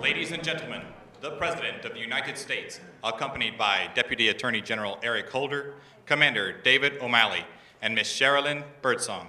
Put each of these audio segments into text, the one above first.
Ladies and gentlemen, the President of the United States, accompanied by Deputy Attorney General Eric Holder, Commander David O'Malley, and Ms. Sherilyn Birdsong.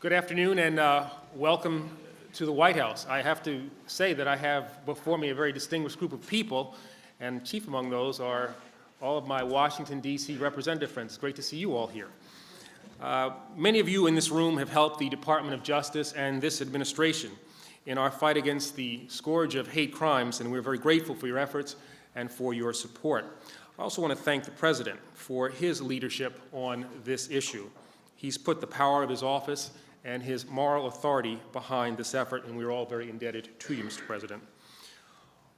Good afternoon and welcome to the White House. I have to say that I have before me a very distinguished group of people, and chief among those are all of my Washington, D.C. representative friends. It's great to see you all here. Many of you in this room have helped the Department of Justice and this administration in our fight against the scourge of hate crimes, and we're very grateful for your efforts and for your support. I also want to thank the President for his leadership on this issue. He's put the power of his office and his moral authority behind this effort, and we're all very indebted to you, Mr. President.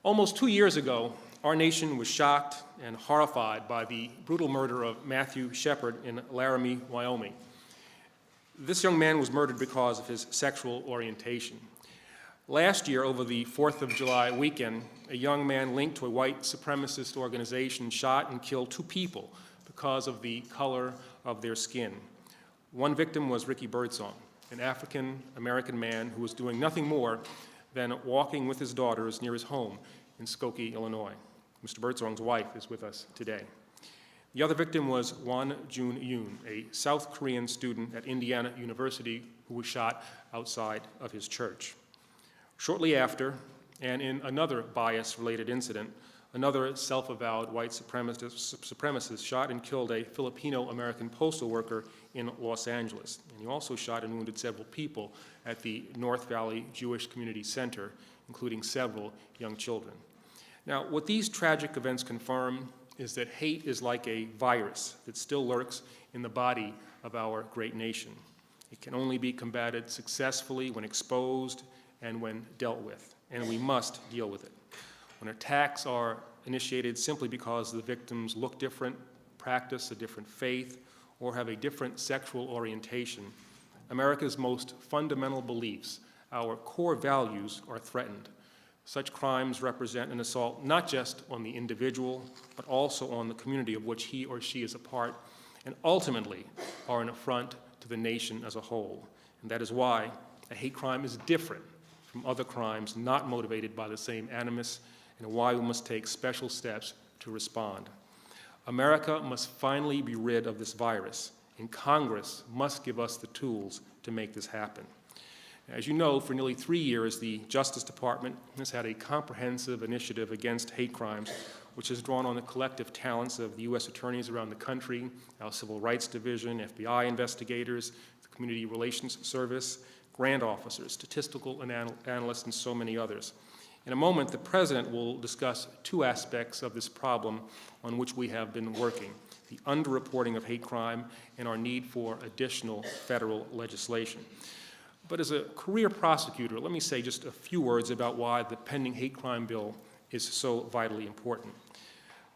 Almost 2 years ago, our nation was shocked and horrified by the brutal murder of Matthew Shepard in Laramie, Wyoming. This young man was murdered because of his sexual orientation. Last year, over the 4th of July weekend, a young man linked to a white supremacist organization shot and killed 2 people because of the color of their skin. One victim was Ricky Birdsong, an African-American man who was doing nothing more than walking with his daughters near his home in Skokie, Illinois. Mr. Birdsong's wife is with us today. The other victim was Won Jun Yoon, a South Korean student at Indiana University who was shot outside of his church. Shortly after, and in another bias-related incident, another self-avowed white supremacist shot and killed a Filipino-American postal worker in Los Angeles. And he also shot and wounded several people at the North Valley Jewish Community Center, including several young children. Now, what these tragic events confirm is that hate is like a virus that still lurks in the body of our great nation. It can only be combated successfully when exposed and when dealt with, and we must deal with it. When attacks are initiated simply because the victims look different, practice a different faith, or have a different sexual orientation, America's most fundamental beliefs, our core values, are threatened. Such crimes represent an assault not just on the individual, but also on the community of which he or she is a part, and ultimately are an affront to the nation as a whole. And that is why a hate crime is different from other crimes not motivated by the same animus, and why we must take special steps to respond. America must finally be rid of this virus, and Congress must give us the tools to make this happen. As you know, for nearly 3 years, the Justice Department has had a comprehensive initiative against hate crimes, which has drawn on the collective talents of the U.S. attorneys around the country, our Civil Rights Division, FBI investigators, the Community Relations Service, grant officers, statistical analysts, and so many others. In a moment, the President will discuss 2 aspects of this problem on which we have been working: the underreporting of hate crime and our need for additional federal legislation. But as a career prosecutor, let me say just a few words about why the pending hate crime bill is so vitally important.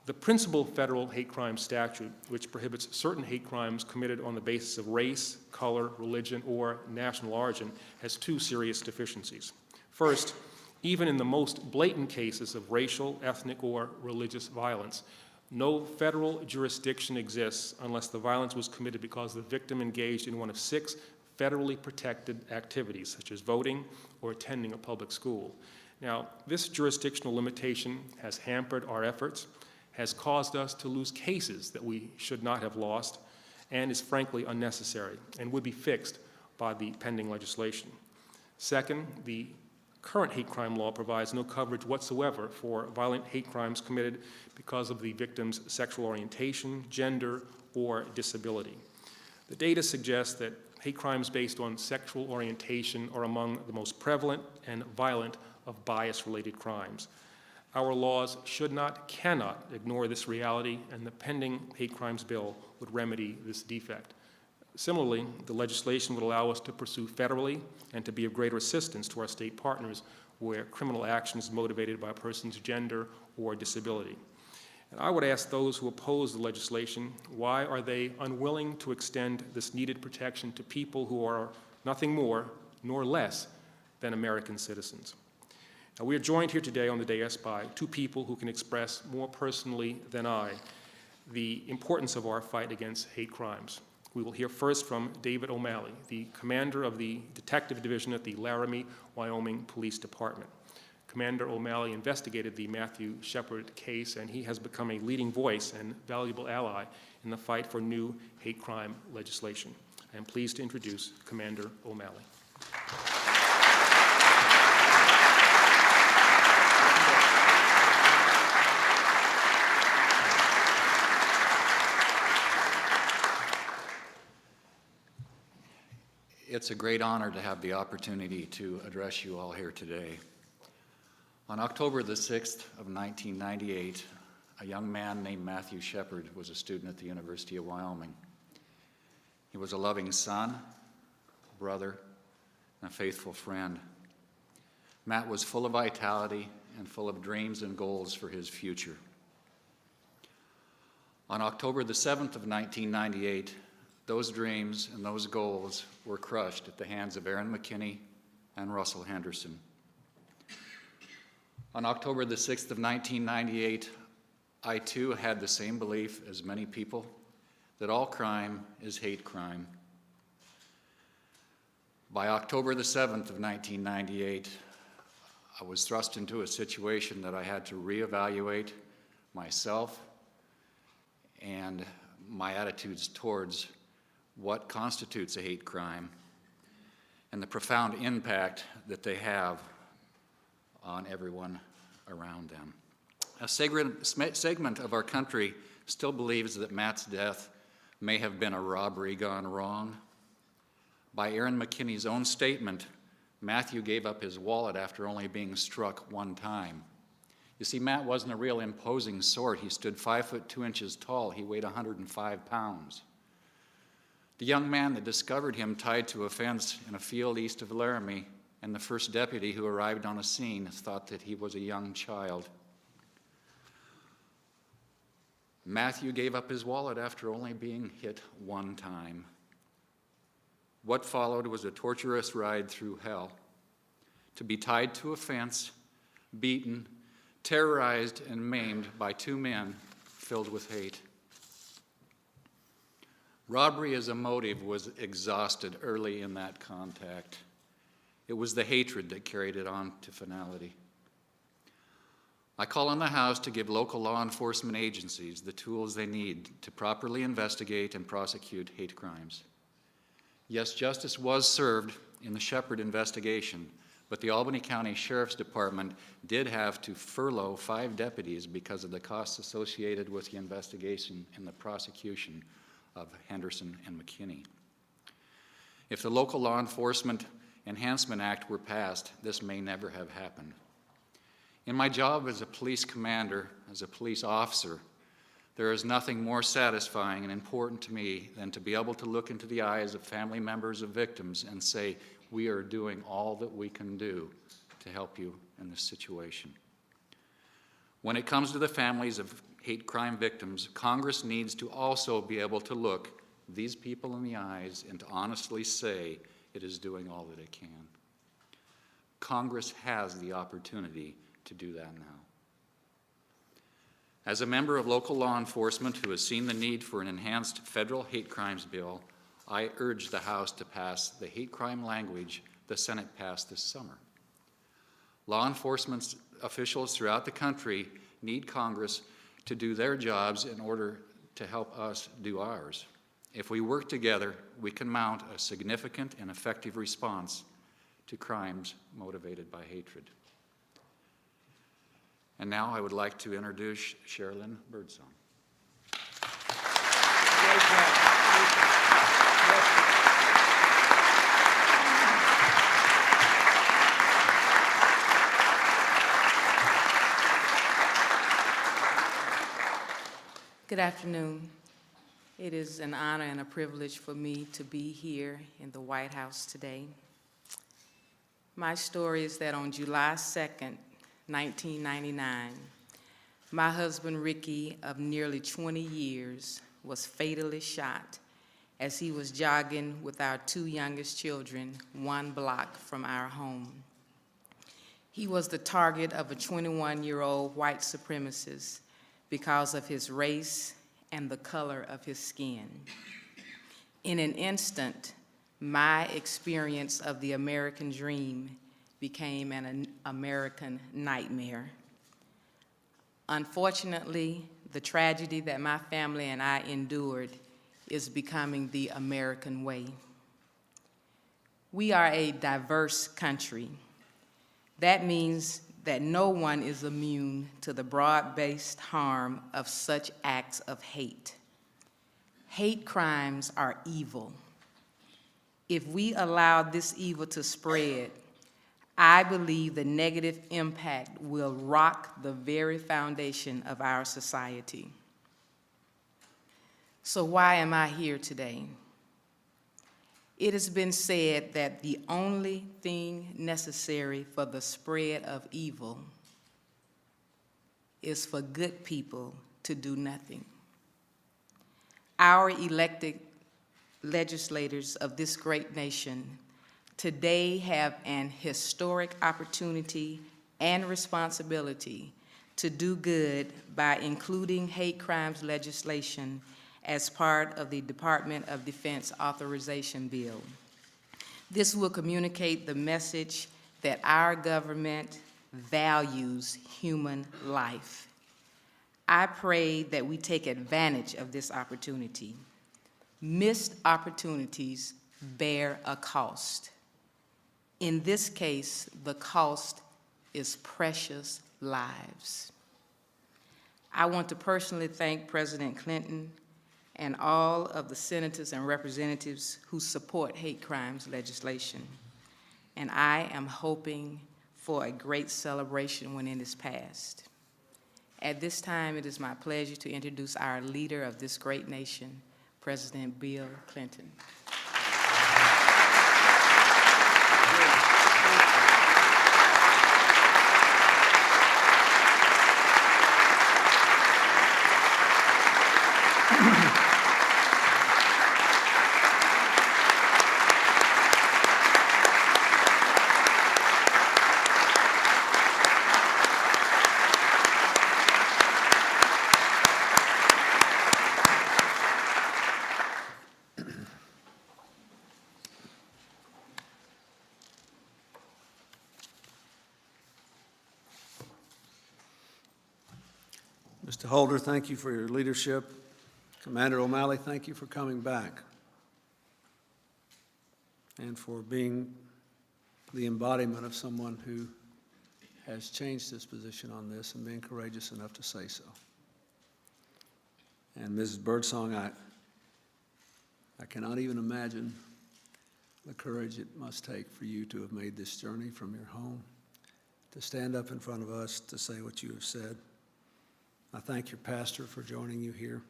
The principal federal hate crime statute, which prohibits certain hate crimes committed on the basis of race, color, religion, or national origin, has 2 serious deficiencies. First, even in the most blatant cases of racial, ethnic, or religious violence, no federal jurisdiction exists unless the violence was committed because the victim engaged in one of 6 federally protected activities, such as voting or attending a public school. Now, this jurisdictional limitation has hampered our efforts, has caused us to lose cases that we should not have lost, and is frankly unnecessary and would be fixed by the pending legislation. Second, the current hate crime law provides no coverage whatsoever for violent hate crimes committed because of the victim's sexual orientation, gender, or disability. The data suggests that hate crimes based on sexual orientation are among the most prevalent and violent of bias-related crimes. Our laws should not, cannot ignore this reality, and the pending hate crimes bill would remedy this defect. Similarly, the legislation would allow us to pursue federally and to be of greater assistance to our state partners where criminal action is motivated by a person's gender or disability. And I would ask those who oppose the legislation, why are they unwilling to extend this needed protection to people who are nothing more nor less than American citizens? Now, we are joined here today on the dais by two people who can express more personally than I the importance of our fight against hate crimes. We will hear first from David O'Malley, the commander of the Detective Division at the Laramie, Wyoming Police Department. Commander O'Malley investigated the Matthew Shepard case, and he has become a leading voice and valuable ally in the fight for new hate crime legislation. I am pleased to introduce Commander O'Malley. It's a great honor to have the opportunity to address you all here today. On October the 6th of 1998, a young man named Matthew Shepard was a student at the University of Wyoming. He was a loving son, brother, and a faithful friend. Matt was full of vitality and full of dreams and goals for his future. On October the 7th of 1998, those dreams and those goals were crushed at the hands of Aaron McKinney and Russell Henderson. On October the 6th of 1998, I too had the same belief as many people that all crime is hate crime. By October the 7th of 1998, I was thrust into a situation that I had to reevaluate myself and my attitudes towards what constitutes a hate crime and the profound impact that they have on everyone around them. A segment of our country still believes that Matt's death may have been a robbery gone wrong. By Aaron McKinney's own statement, Matthew gave up his wallet after only being struck one time. You see, Matt wasn't a real imposing sort. He stood 5 foot 2 inches tall. He weighed 105 pounds. The young man that discovered him tied to a fence in a field east of Laramie, and the first deputy who arrived on a scene thought that he was a young child. Matthew gave up his wallet after only being hit one time. What followed was a torturous ride through hell. To be tied to a fence, beaten, terrorized, and maimed by two men filled with hate. Robbery as a motive was exhausted early in that contact. It was the hatred that carried it on to finality. I call on the House to give local law enforcement agencies the tools they need to properly investigate and prosecute hate crimes. Yes, justice was served in the Shepard investigation, but the Albany County Sheriff's Department did have to furlough 5 deputies because of the costs associated with the investigation and the prosecution of Henderson and McKinney. If the Local Law Enforcement Enhancement Act were passed, this may never have happened. In my job as a police commander, as a police officer, there is nothing more satisfying and important to me than to be able to look into the eyes of family members of victims and say, we are doing all that we can do to help you in this situation. When it comes to the families of hate crime victims, Congress needs to also be able to look these people in the eyes and to honestly say it is doing all that it can. Congress has the opportunity to do that now. As a member of local law enforcement who has seen the need for an enhanced federal hate crimes bill, I urge the House to pass the hate crime language the Senate passed this summer. Law enforcement officials throughout the country need Congress to do their jobs in order to help us do ours. If we work together, we can mount a significant and effective response to crimes motivated by hatred. And now I would like to introduce Sherilyn Birdsong. Good afternoon. It is an honor and a privilege for me to be here in the White House today. My story is that on July 2nd, 1999, my husband Ricky, of nearly 20 years, was fatally shot as he was jogging with our two youngest children 1 block from our home. He was the target of a 21-year-old white supremacist because of his race and the color of his skin. In an instant, my experience of the American dream became an American nightmare. Unfortunately, the tragedy that my family and I endured is becoming the American way. We are a diverse country. That means that no one is immune to the broad-based harm of such acts of hate. Hate crimes are evil. If we allow this evil to spread, I believe the negative impact will rock the very foundation of our society. So why am I here today? It has been said that the only thing necessary for the spread of evil is for good people to do nothing. Our elected legislators of this great nation today have an historic opportunity and responsibility to do good by including hate crimes legislation as part of the Department of Defense authorization bill. This will communicate the message that our government values human life. I pray that we take advantage of this opportunity. Missed opportunities bear a cost. In this case, the cost is precious lives. I want to personally thank President Clinton and all of the senators and representatives who support hate crimes legislation. And I am hoping for a great celebration when it is passed. At this time, it is my pleasure to introduce our leader of this great nation, President Bill Clinton. Mr. Holder, thank you for your leadership. Commander O'Malley, thank you for coming back and for being the embodiment of someone who has changed his position on this and being courageous enough to say so. And Mrs. Birdsong, I cannot even imagine the courage it must take for you to have made this journey from your home to stand up in front of us to say what you have said. I thank your pastor for joining you here,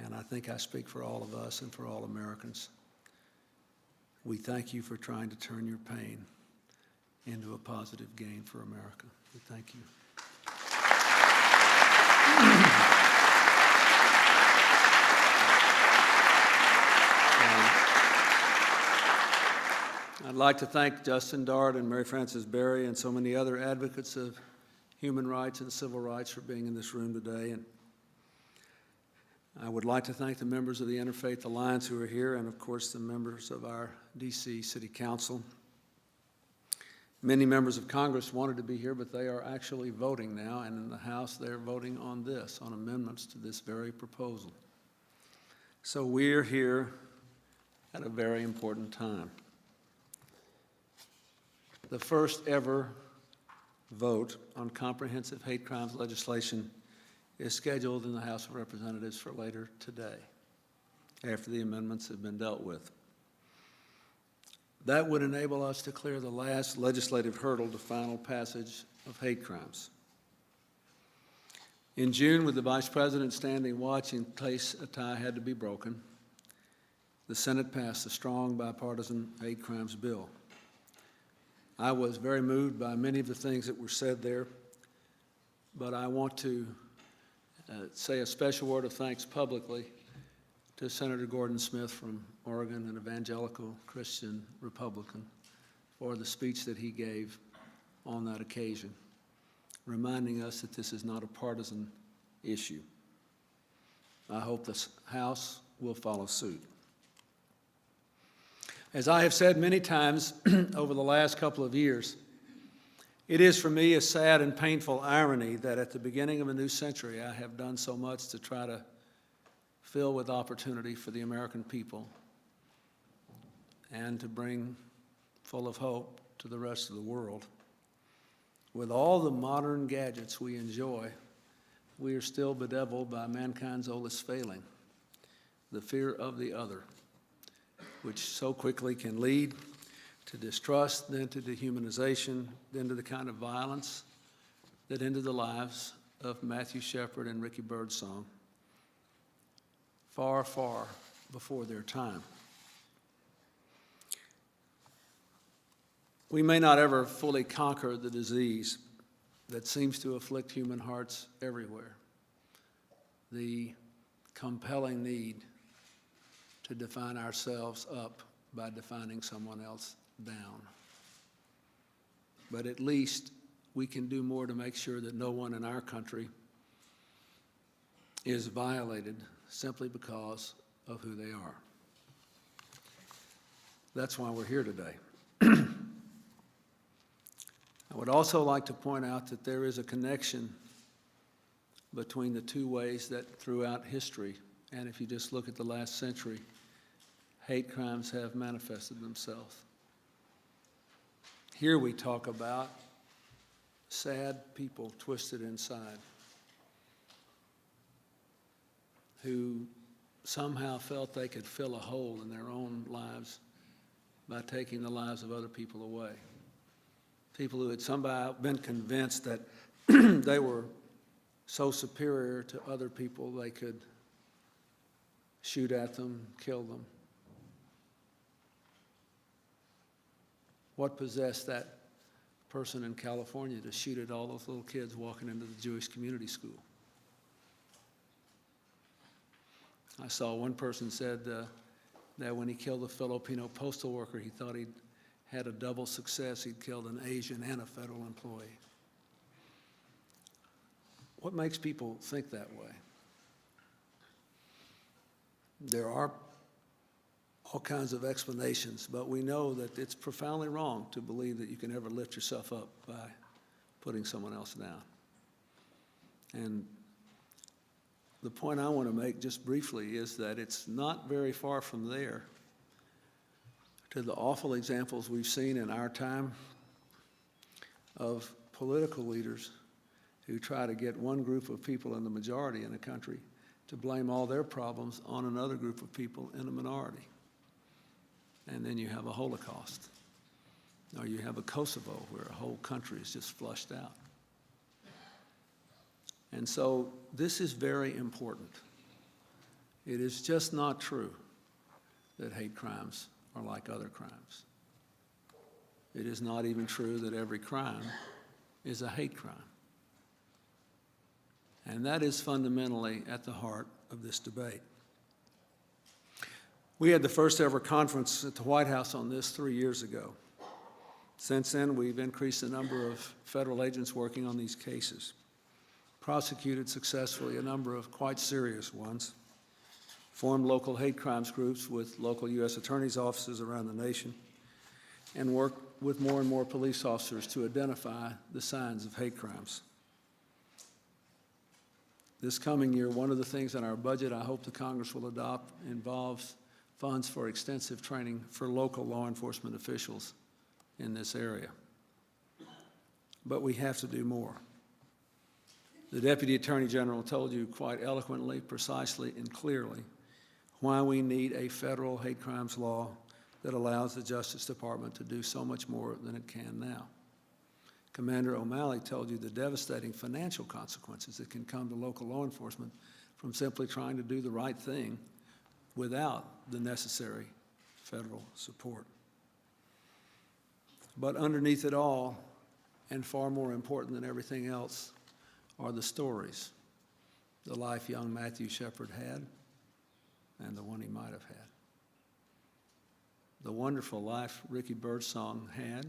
and I think I speak for all of us and for all Americans. We thank you for trying to turn your pain into a positive gain for America. We thank you. I'd like to thank Justin Dart and Mary Frances Berry and so many other advocates of human rights and civil rights for being in this room today. And I would like to thank the members of the Interfaith Alliance who are here, and of course the members of our DC City Council. Many members of Congress wanted to be here, but they are actually voting now, and in the House they're voting on this, on amendments to this very proposal. So we're here at a very important time. The first ever vote on comprehensive hate crimes legislation is scheduled in the House of Representatives for later today, after the amendments have been dealt with. That would enable us to clear the last legislative hurdle to final passage of hate crimes. In June, with the Vice President standing watch in case a tie had to be broken, the Senate passed a strong bipartisan hate crimes bill. I was very moved by many of the things that were said there, but I want to say a special word of thanks publicly to Senator Gordon Smith from Oregon, an evangelical Christian Republican, for the speech that he gave on that occasion, reminding us that this is not a partisan issue. I hope the House will follow suit. As I have said many times over the last couple of years, it is for me a sad and painful irony that at the beginning of a new century I have done so much to try to fill with opportunity for the American people and to bring full of hope to the rest of the world. With all the modern gadgets we enjoy, we are still bedeviled by mankind's oldest failing, the fear of the other, which so quickly can lead to distrust, then to dehumanization, then to the kind of violence that ended the lives of Matthew Shepard and Ricky Birdsong far, far before their time. We may not ever fully conquer the disease that seems to afflict human hearts everywhere, the compelling need to define ourselves up by defining someone else down. But at least we can do more to make sure that no one in our country is violated simply because of who they are. That's why we're here today. I would also like to point out that there is a connection between the two ways that throughout history, and if you just look at the last century, hate crimes have manifested themselves. Here we talk about sad people twisted inside who somehow felt they could fill a hole in their own lives by taking the lives of other people away. People who had somehow been convinced that they were so superior to other people they could shoot at them, kill them. What possessed that person in California to shoot at all those little kids walking into the Jewish community school? I saw one person said that when he killed a Filipino postal worker, he thought he'd had a double success. He'd killed an Asian and a federal employee. What makes people think that way? There are all kinds of explanations, but we know that it's profoundly wrong to believe that you can ever lift yourself up by putting someone else down. And the point I want to make just briefly is that it's not very far from there to the awful examples we've seen in our time of political leaders who try to get one group of people in the majority in a country to blame all their problems on another group of people in a minority. And then you have a Holocaust, or you have a Kosovo where a whole country is just flushed out. And so this is very important. It is just not true that hate crimes are like other crimes. It is not even true that every crime is a hate crime. And that is fundamentally at the heart of this debate. We had the first ever conference at the White House on this 3 years ago. Since then, we've increased the number of federal agents working on these cases, prosecuted successfully a number of quite serious ones, formed local hate crimes groups with local U.S. attorneys' offices around the nation, and worked with more and more police officers to identify the signs of hate crimes. This coming year, one of the things in our budget I hope the Congress will adopt involves funds for extensive training for local law enforcement officials in this area. But we have to do more. The Deputy Attorney General told you quite eloquently, precisely, and clearly why we need a federal hate crimes law that allows the Justice Department to do so much more than it can now. Commander O'Malley told you the devastating financial consequences that can come to local law enforcement from simply trying to do the right thing without the necessary federal support. But underneath it all, and far more important than everything else, are the stories, the life young Matthew Shepard had and the one he might have had. The wonderful life Ricky Birdsong had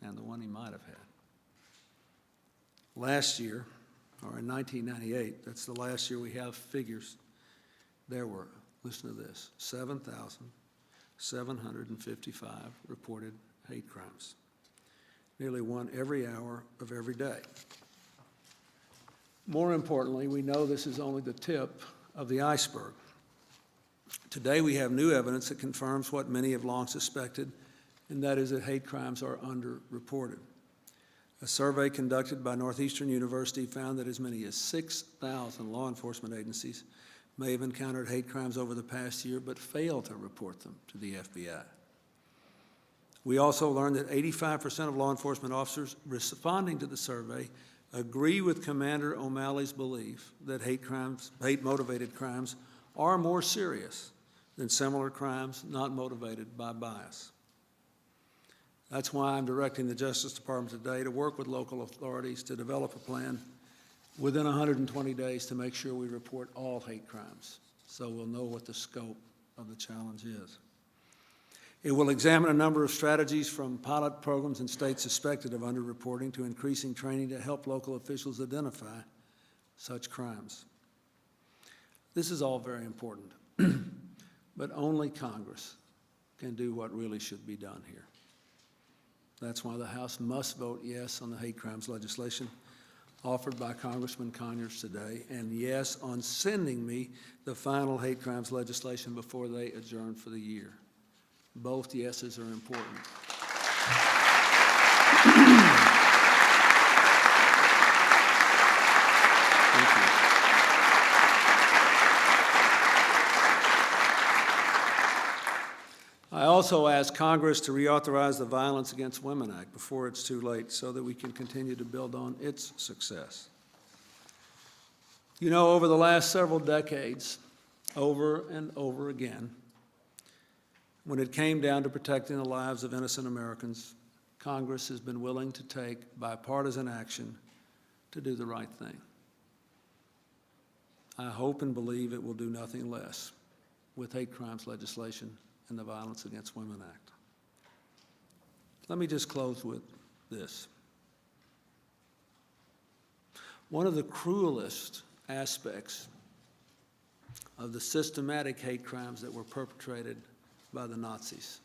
and the one he might have had. Last year, or in 1998, that's the last year we have figures, there were, listen to this, 7,755 reported hate crimes. Nearly one every hour of every day. More importantly, we know this is only the tip of the iceberg. Today we have new evidence that confirms what many have long suspected, and that is that hate crimes are underreported. A survey conducted by Northeastern University found that as many as 6,000 law enforcement agencies may have encountered hate crimes over the past year but failed to report them to the FBI. We also learned that 85% of law enforcement officers responding to the survey agree with Commander O'Malley's belief that hate-motivated crimes are more serious than similar crimes not motivated by bias. That's why I'm directing the Justice Department today to work with local authorities to develop a plan within 120 days to make sure we report all hate crimes, so we'll know what the scope of the challenge is. It will examine a number of strategies, from pilot programs in states suspected of underreporting to increasing training to help local officials identify such crimes. This is all very important, but only Congress can do what really should be done here. That's why the House must vote yes on the hate crimes legislation offered by Congressman Conyers today, and yes on sending me the final hate crimes legislation before they adjourn for the year. Both yeses are important. Thank you. I also ask Congress to reauthorize the Violence Against Women Act before it's too late so that we can continue to build on its success. You know, over the last several decades, over and over again, when it came down to protecting the lives of innocent Americans, Congress has been willing to take bipartisan action to do the right thing. I hope and believe it will do nothing less with hate crimes legislation and the Violence Against Women Act. Let me just close with this. One of the cruelest aspects of the systematic hate crimes that were perpetrated by the Nazis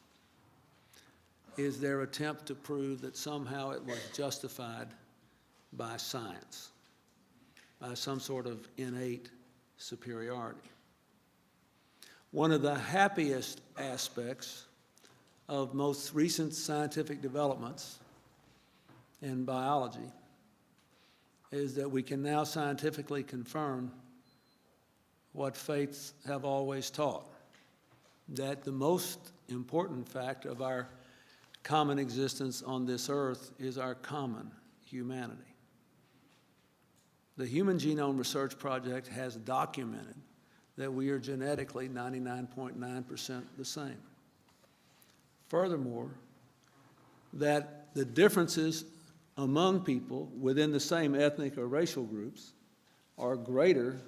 is their attempt to prove that somehow it was justified by science, by some sort of innate superiority. One of the happiest aspects of most recent scientific developments in biology is that we can now scientifically confirm what faiths have always taught, that the most important fact of our common existence on this earth is our common humanity. The Human Genome Research Project has documented that we are genetically 99.9% the same. Furthermore, that the differences among people within the same ethnic or racial groups are greater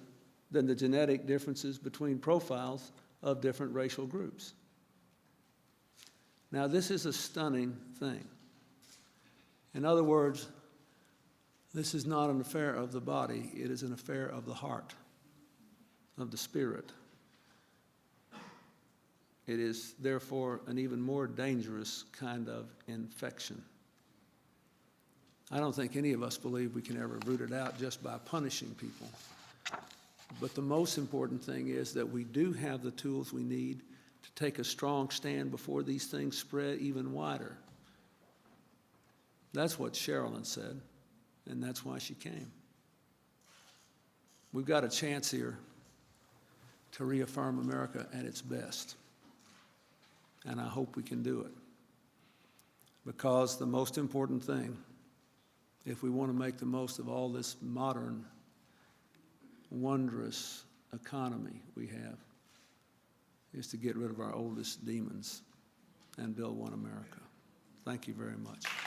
than the genetic differences between profiles of different racial groups. Now, this is a stunning thing. In other words, this is not an affair of the body, it is an affair of the heart, of the spirit. It is therefore an even more dangerous kind of infection. I don't think any of us believe we can ever root it out just by punishing people. But the most important thing is that we do have the tools we need to take a strong stand before these things spread even wider. That's what Sherilyn said, and that's why she came. We've got a chance here to reaffirm America at its best. And I hope we can do it. Because the most important thing if we want to make the most of all this modern, wondrous economy we have, is to get rid of our oldest demons and build one America. Thank you very much.